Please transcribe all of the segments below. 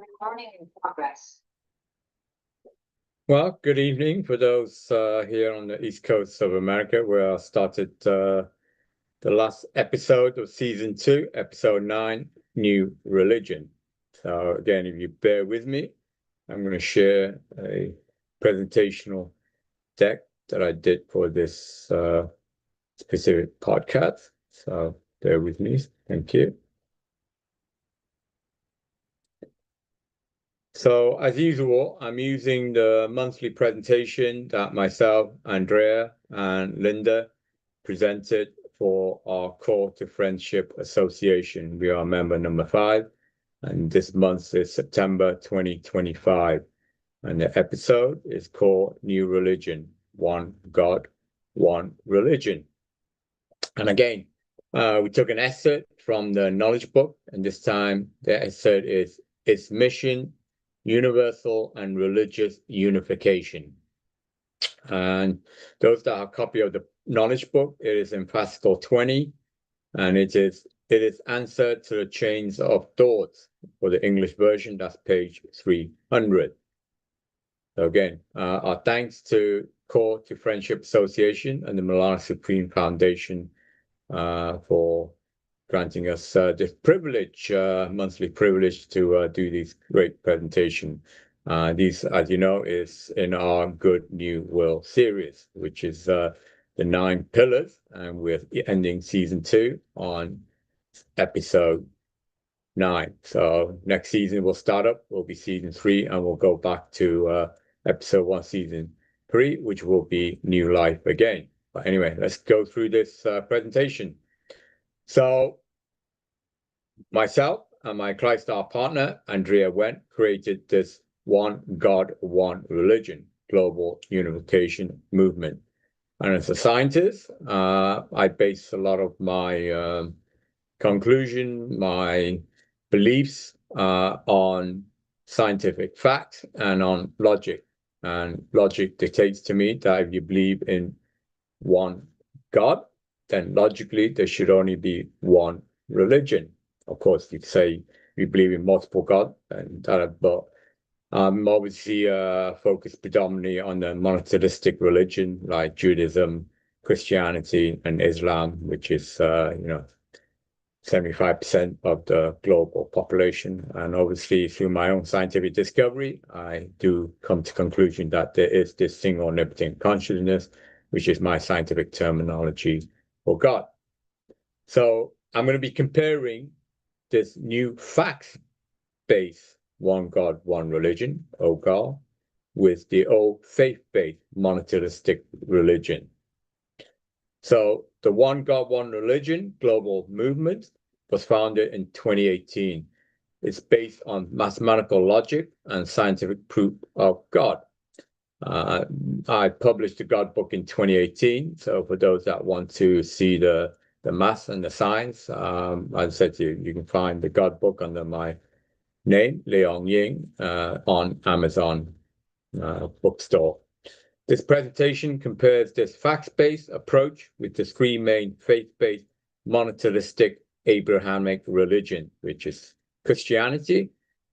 Recording in progress. Well, good evening for those here on the East Coast of America, where I started the last episode of season 2, episode 9, New Religion. So again, if you bear with me, I'm going to share a presentational deck that I did for this specific podcast. So bear with me. Thank you. So as usual, I'm using the monthly presentation that myself, Andrea, and Linda presented for our Call to Friendship Association. We are member number 5, and this month is September 2025. And the episode is called New Religion, One God, One Religion. And again, we took an excerpt from the Knowledge Book, and this time the excerpt is its mission, universal and religious unification. And those that have a copy of the Knowledge Book, it is in Fascicle 20, and it is answer to the chains of thoughts. For the English version, that's page 300. So again, our thanks to Call to Friendship Association and the Malala Supreme Foundation for granting us this privilege, monthly privilege to do this great presentation. These, as you know, is in our Good New World series, which is the 9 pillars, and we're ending season 2 on episode 9. So next season we'll start up, will be season 3, and we'll go back to episode 1, season 3, which will be New Life again. But anyway, let's go through this presentation. So myself and my ClydStar partner, Andrea Wendt, created this One God, One Religion global unification movement. And as a scientist, I base a lot of my conclusion, my beliefs on scientific facts and on logic. And logic dictates to me that if you believe in one God, then logically there should only be one religion. Of course, you say you believe in multiple gods, and but I'm obviously focused predominantly on the monotheistic religion like Judaism, Christianity, and Islam, which is 75% of the global population. And obviously, through my own scientific discovery, I do come to the conclusion that there is this single omnipotent consciousness, which is my scientific terminology for God. So I'm going to be comparing this new facts-based one God, one religion, OGAR, with the old faith-based monotheistic religion. So the One God, One Religion global movement was founded in 2018. It's based on mathematical logic and scientific proof of God. I published the God book in 2018. So for those that want to see the math and the science, as I said to you, you can find the God book under my name, Leong Ying, on Amazon bookstore. This presentation compares this facts-based approach with the 3 main faith-based monotheistic Abrahamic religion, which is Christianity,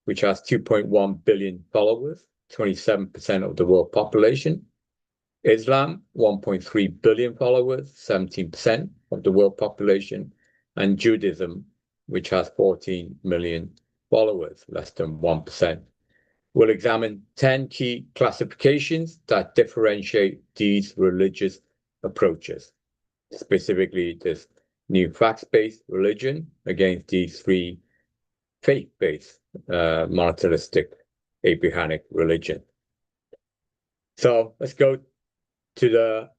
which has 2.1 billion followers, 27% of the world population. Islam, 1.3 billion followers, 17% of the world population. And Judaism, which has 14 million followers, less than 1%. We'll examine 10 key classifications that differentiate these religious approaches, specifically this new facts-based religion against these 3 faith-based monotheistic Abrahamic religion. So let's go to the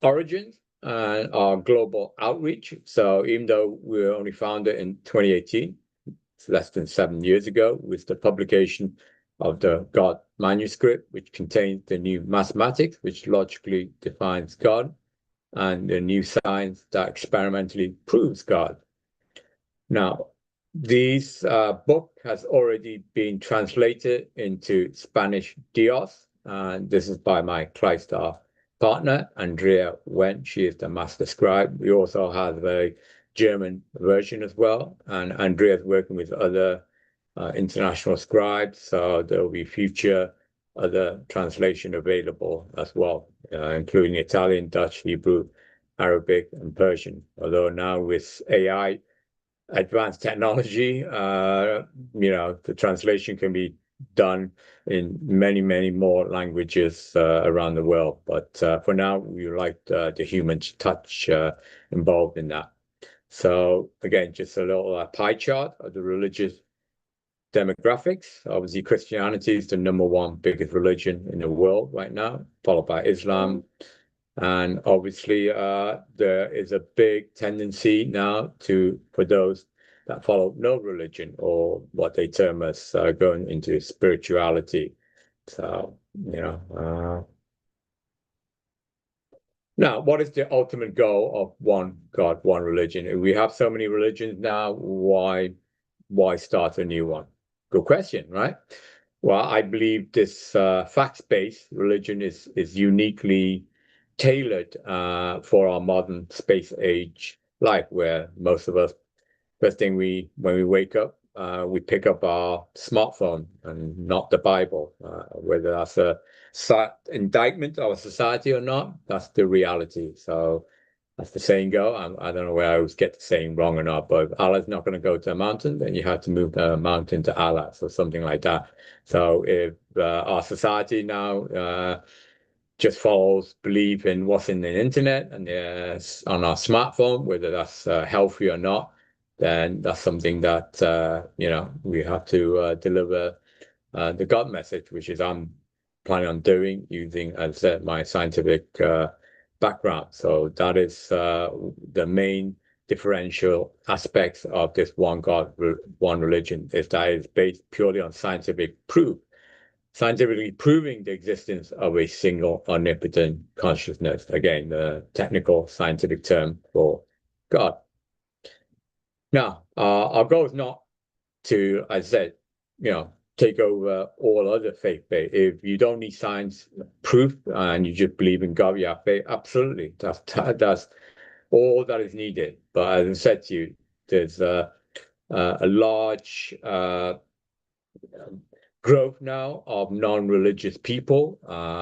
origins and our global outreach. So even though we were only founded in 2018, it's less than 7 years ago, with the publication of the God manuscript, which contains the new mathematics, which logically defines God, and the new science that experimentally proves God. Now, this book has already been translated into Spanish Dios, and this is by my ClydStar partner, Andrea Wendt. She is the master scribe. We also have a German version as well, and Andrea is working with other international scribe, so there will be future other translation available as well, including Italian, Dutch, Hebrew, Arabic, and Persian. Although now with AI, advanced technology, the translation can be done in many, many more languages around the world. But for now, we like the human touch involved in that. So again, just a little pie chart of the religious demographics. Obviously, Christianity is the #1 biggest religion in the world right now, followed by Islam. And obviously, there is a big tendency now for those that follow no religion, or what they term as going into spirituality. So, now, what is the ultimate goal of one God, one religion? If we have so many religions now, why start a new one? Good question, right? Well, I believe this facts-based religion is uniquely tailored for our modern space age life, where most of us, first thing when we wake up, we pick up our smartphone and not the Bible. Whether that's a indictment of a society or not, that's the reality. So as the saying go, I don't know where I always get the saying wrong or not, but if Allah's not going to go to a mountain, then you have to move the mountain to Allah, so something like that. So if our society now just follows belief in what's in the internet and on our smartphone, whether that's healthy or not, then that's something that we have to deliver the God message, which is I'm planning on doing using, as I said, my scientific background. So that is the main differential aspects of this one God, one religion, is that it's based purely on scientific proof, scientifically proving the existence of a single omnipotent consciousness. Again, the technical scientific term for God. Now, our goal is not to, as I said, take over all other faith. If you don't need science proof and you just believe in God, you have faith, absolutely. That's all that is needed. But as I said to you, there's a large growth now of non-religious people.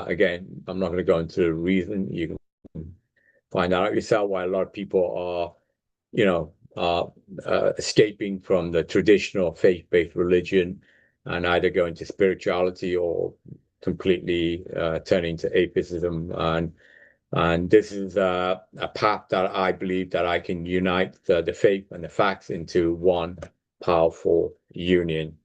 Again, I'm not going to go into the reason. You can find out yourself why a lot of people are escaping from the traditional faith-based religion and either going to spirituality or completely turning to atheism. And this is a path that I believe that I can unite the faith and the facts into one powerful union.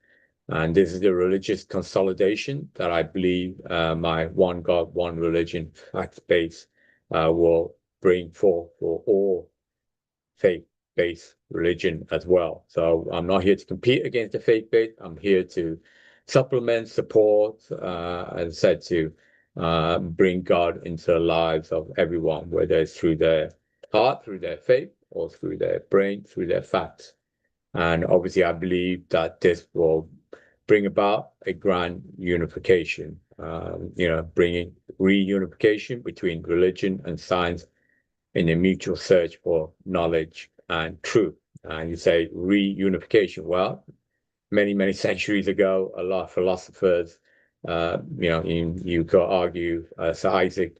And this is the religious consolidation that I believe my one God, one religion fact base will bring forth for all faith-based religion as well. So I'm not here to compete against the faith-based. I'm here to supplement, support, as I said, to bring God into the lives of everyone, whether it's through their heart, through their faith, or through their brain, through their facts. And obviously, I believe that this will bring about a grand unification, bringing reunification between religion and science in a mutual search for knowledge and truth. And you say reunification. Well, many, many centuries ago, a lot of philosophers, you could argue Sir Isaac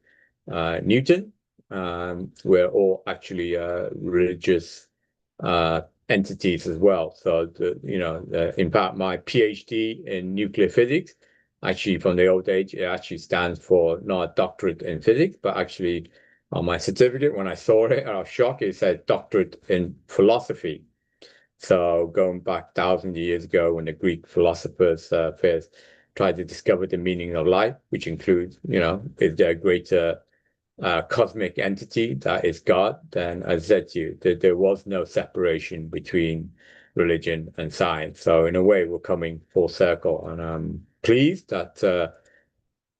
Newton, were all actually religious entities as well. So, in fact, my PhD in nuclear physics, actually from the old age, it actually stands for not a doctorate in physics, but actually on my certificate, when I saw it, I was shocked. It said doctorate in philosophy. So going back thousands of years ago, when the Greek philosophers first tried to discover the meaning of life, which includes, is there a greater cosmic entity that is God? Then, as I said to you, there was no separation between religion and science. So in a way, we're coming full circle, and I'm pleased that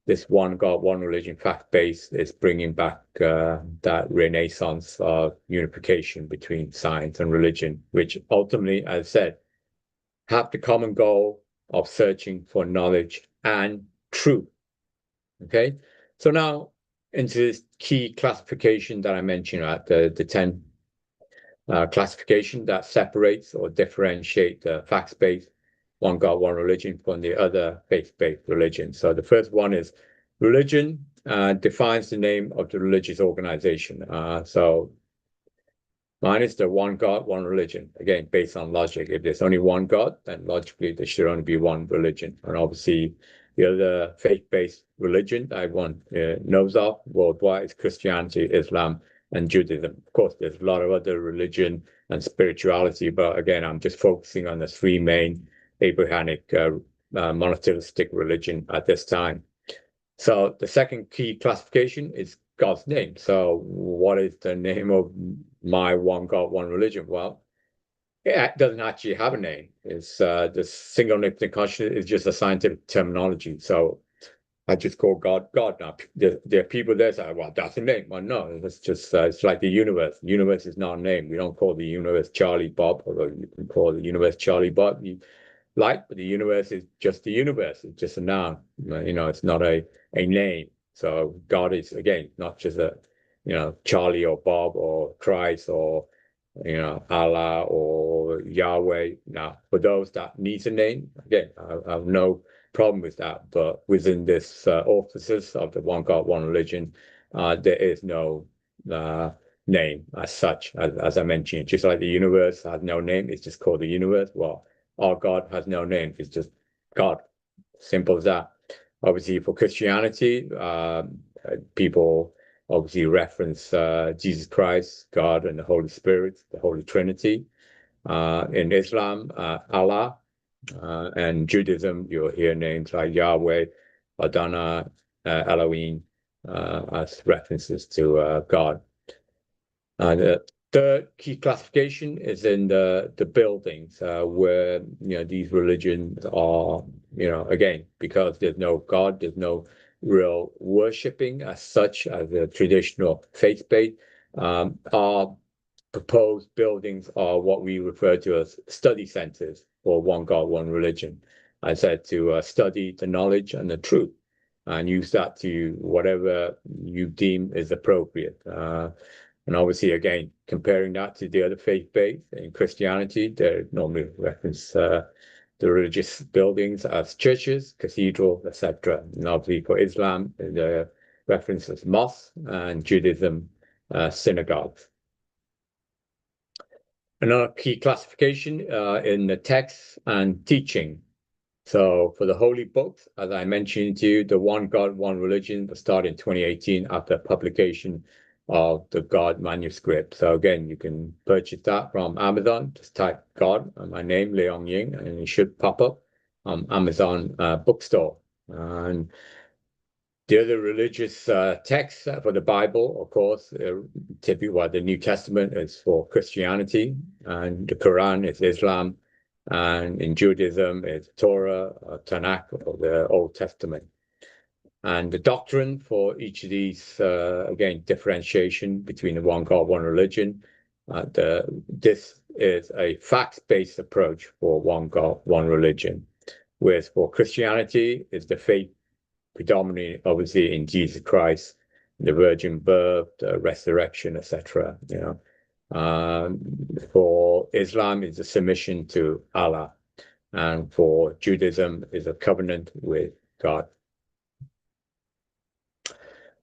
this one God, one religion fact base is bringing back that renaissance of unification between science and religion, which ultimately, as I said, have the common goal of searching for knowledge and truth. Okay, so now into this key classification that I mentioned, the 10 classification that separates or differentiate the facts-based one God, one religion from the other faith-based religion. So the first one is religion defines the name of the religious organization. So mine is the one God, one religion. Again, based on logic. If there's only one God, then logically there should only be one religion. And obviously, the other faith-based religion that everyone knows of worldwide is Christianity, Islam, and Judaism. Of course, there's a lot of other religion and spirituality, but again, I'm just focusing on the three main Abrahamic monotheistic religion at this time. So the second key classification is God's name. So what is the name of my one God, one religion? Well, it doesn't actually have a name. It's the single omnipotent consciousness is just a scientific terminology. So I just call God God now. There are people there say, well, that's a name. Well, no, it's just it's like the universe. The universe is not a name. We don't call the universe Charlie Bob, although you can call the universe Charlie Bob. But the universe is just the universe. It's just a noun. It's not a name. So God is, again, not just a, Charlie or Bob or Christ or, Allah or Yahweh. Now, for those that needs a name, again, I have no problem with that. But within this auspices of the one God, one religion, there is no name as such, as I mentioned. Just like the universe has no name, it's just called the universe. Well, our God has no name. It's just God. Simple as that. Obviously, for Christianity, people obviously reference Jesus Christ, God, and the Holy Spirit, the Holy Trinity. In Islam, Allah, and Judaism, you'll hear names like Yahweh, Adonai, Elohim, as references to God. And the third key classification is in the buildings where these religions are, again, because there's no God, there's no real worshipping as such as a traditional faith-based. Our proposed buildings are what we refer to as study centers for one God, one religion. I said to study the knowledge and the truth and use that to whatever you deem is appropriate. And obviously, again, comparing that to the other faith-based in Christianity, they normally reference the religious buildings as churches, cathedrals, etc. And obviously, for Islam, the reference is mosques, and Judaism, synagogues. Another key classification in the text and teaching. So for the holy books, as I mentioned to you, the One God, One Religion started in 2018 after publication of the God manuscript. So again, you can purchase that from Amazon. Just type God and my name, Leong Ying, and it should pop up on Amazon bookstore. And the other religious texts for the Bible, of course, typically the New Testament is for Christianity, and the Quran is Islam, and in Judaism it's Torah, Tanakh, or the Old Testament. And the doctrine for each of these, again, differentiation between the one God, one religion. This is a facts-based approach for one God, one religion. Whereas for Christianity, it's the faith predominantly, obviously, in Jesus Christ, the virgin birth, the resurrection, etc. For Islam, it's a submission to Allah, and for Judaism, is a covenant with God.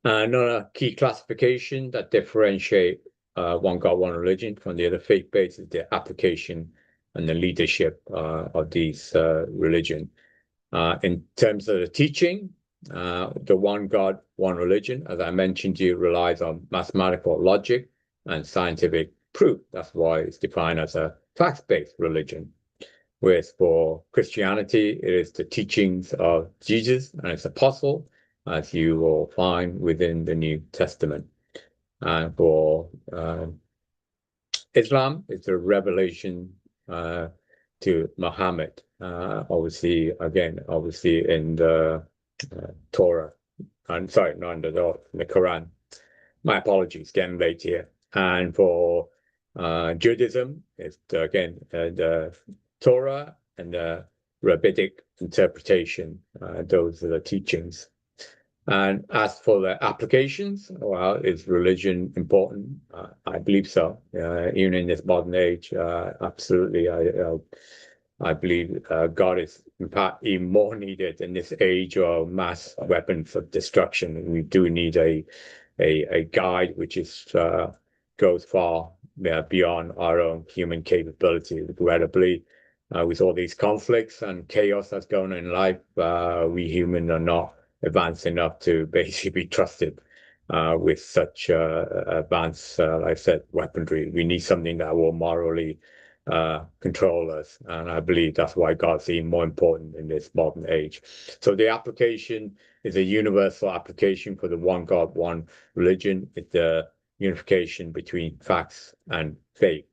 Another key classification that differentiate one God, one religion from the other faith-based is the application and the leadership of these religion. In terms of the teaching, the one God, one religion, as I mentioned to you, relies on mathematical logic and scientific proof. That's why it's defined as a facts-based religion. Whereas for Christianity, it is the teachings of Jesus and his apostle, as you will find within the New Testament. And for Islam, it's a revelation to Muhammad, obviously in the Torah. I'm sorry, not in the Quran. My apologies, getting late here. And for Judaism, it's again the Torah and the rabbinic interpretation. Those are the teachings. And as for the applications, well, is religion important? I believe so. Even in this modern age, absolutely. I believe God is in fact even more needed in this age of mass weapons of destruction. We do need a guide which is goes far beyond our own human capability. Regrettably, with all these conflicts and chaos that's going on in life, we humans are not advanced enough to basically be trusted with such advanced, like I said, weaponry. We need something that will morally control us. And I believe that's why God's even more important in this modern age. So the application is a universal application for the one God, one religion. It's the unification between facts and faith.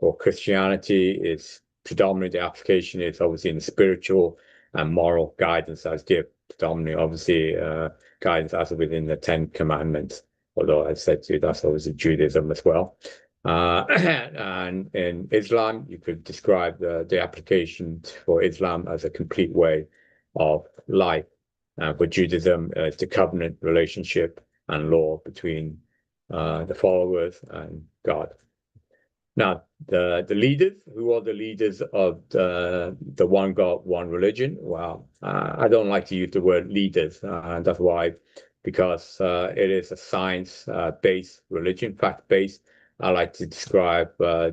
For Christianity, it's predominantly the application is obviously in the spiritual and moral guidance as given predominantly, obviously, guidance as within the Ten Commandments. Although I said to you, that's obviously Judaism as well. And in Islam, you could describe the application for Islam as a complete way of life. For Judaism, it's the covenant relationship and law between the followers and God. Now, the leaders, who are the leaders of the one God, one religion? Well, I don't like to use the word leaders, and that's why, because it is a science-based religion, fact-based. I like to describe well,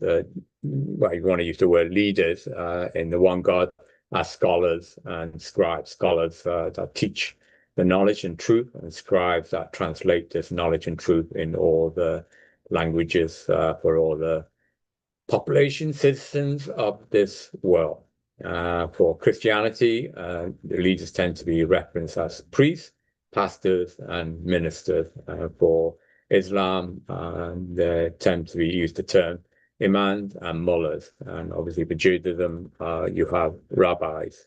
you want to use the word leaders in the one God as scholars and scribes, scholars that teach the knowledge and truth, and scribes that translate this knowledge and truth in all the languages for all the population, citizens of this world. For Christianity, the leaders tend to be referenced as priests, pastors, and ministers. For Islam, they tend to use the term imams and mullahs. And obviously for Judaism, you have rabbis.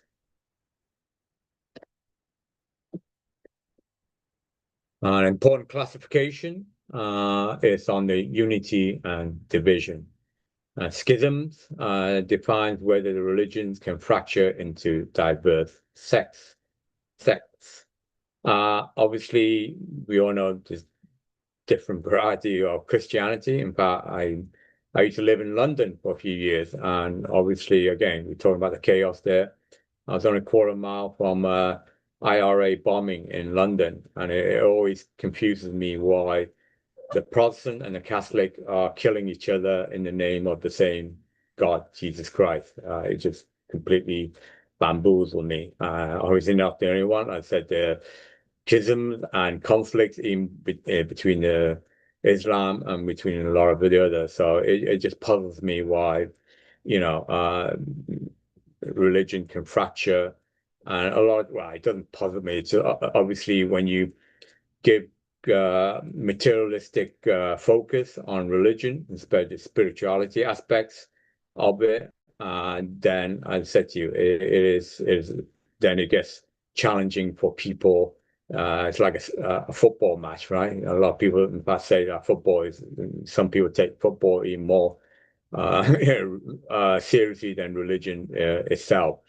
An important classification is on the unity and division. Schisms defines whether the religions can fracture into diverse sects. Obviously, we all know there's different variety of Christianity. In fact, I used to live in London for a few years, and obviously, again, we're talking about the chaos there. I was only a quarter mile from IRA bombing in London, and it always confuses me why the Protestant and the Catholic are killing each other in the name of the same God, Jesus Christ. It just completely bamboozled me. I was not the only one. I said the schisms and conflicts in between the Islam and between a lot of the others. So it just puzzles me why, religion can fracture. And well, it doesn't puzzle me. It's obviously when you give materialistic focus on religion instead of the spirituality aspects of it, then I said to you, then it gets challenging for people. It's like a football match, right? A lot of people, in fact, say that some people take football even more seriously than religion itself.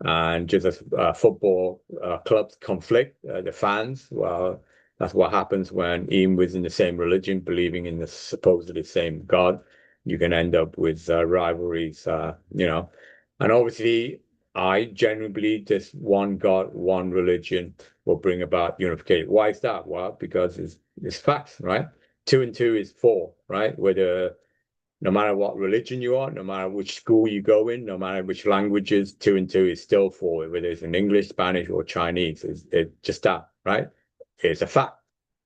And just as football clubs conflict, the fans, well, that's what happens when even within the same religion, believing in the supposedly same God, you can end up with rivalries, And obviously, I genuinely believe this one God, one religion will bring about unification. Why is that? Well, because it's facts, right? 2 and 2 is 4, right? No matter what religion you are, no matter which school you go in, no matter which languages, 2 and 2 is still 4, whether it's in English, Spanish, or Chinese. It's just that, right? It's a fact,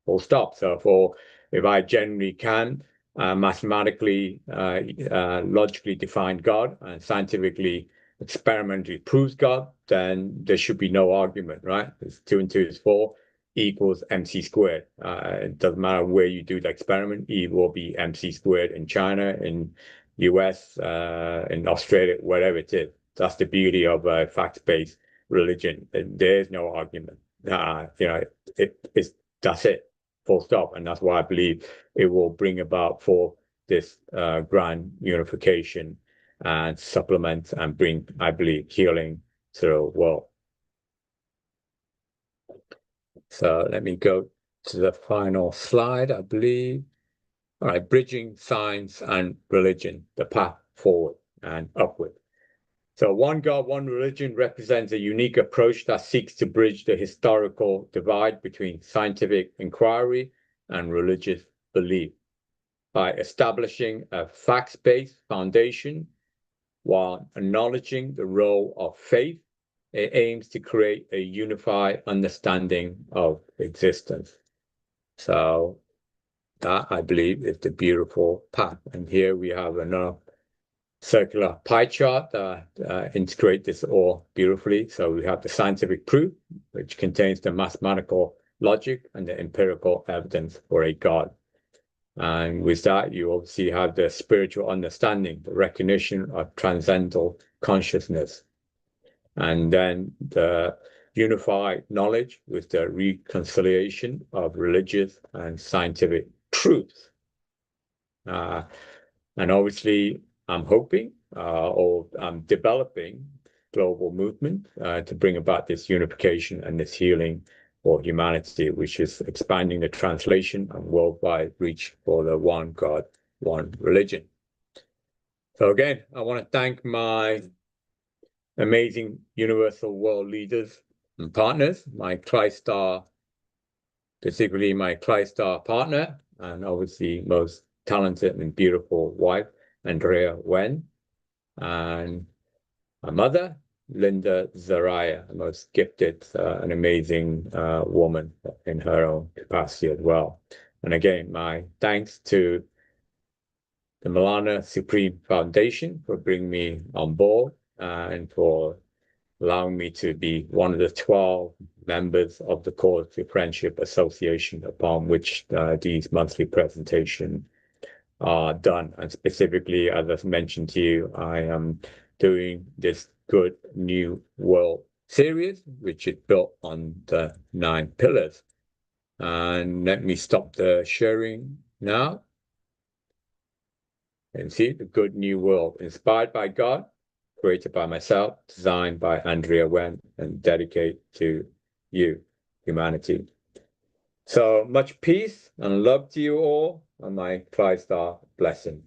full stop. So if I generally can mathematically, logically define God and scientifically, experimentally proves God, then there should be no argument, right? It's 2 and 2 is 4 equals MC squared. It doesn't matter where you do the experiment, E will be MC squared in China, in US, in Australia, whatever it is. That's the beauty of a fact-based religion. There's no argument. That's it, full stop. And that's why I believe it will bring about for this grand unification and supplement and bring, I believe, healing to the world. So let me go to the final slide, I believe. All right, bridging science and religion, the path forward and upward. So one God, one religion represents a unique approach that seeks to bridge the historical divide between scientific inquiry and religious belief by establishing a facts-based foundation while acknowledging the role of faith. It aims to create a unified understanding of existence. So that, I believe, is the beautiful path. And here we have another circular pie chart that integrate this all beautifully. So we have the scientific proof, which contains the mathematical logic and the empirical evidence for a God. And with that, you obviously have the spiritual understanding, the recognition of transcendental consciousness, and then the unified knowledge with the reconciliation of religious and scientific truths. And obviously, I'm hoping or I'm developing global movement to bring about this unification and this healing for humanity, which is expanding the translation and worldwide reach for the one God, one religion. So again, I want to thank my amazing universal world leaders and partners, my TriStar, particularly my TriStar partner, and obviously most talented and beautiful wife, Andrea Wen, and my mother, Linda Zaraya, the most gifted and amazing woman in her own capacity as well. And again, my thanks to the Malana Supreme Foundation for bringing me on board and for allowing me to be one of the 12 members of the Cause to Friendship Association, upon which these monthly presentations are done. And specifically, as I've mentioned to you, I am doing this Good New World series, which is built on the 9 pillars. And let me stop the sharing now. And see, the Good New World, inspired by God, created by myself, designed by Andrea Wen, and dedicated to you, humanity. So much peace and love to you all, and my TriStar blessing.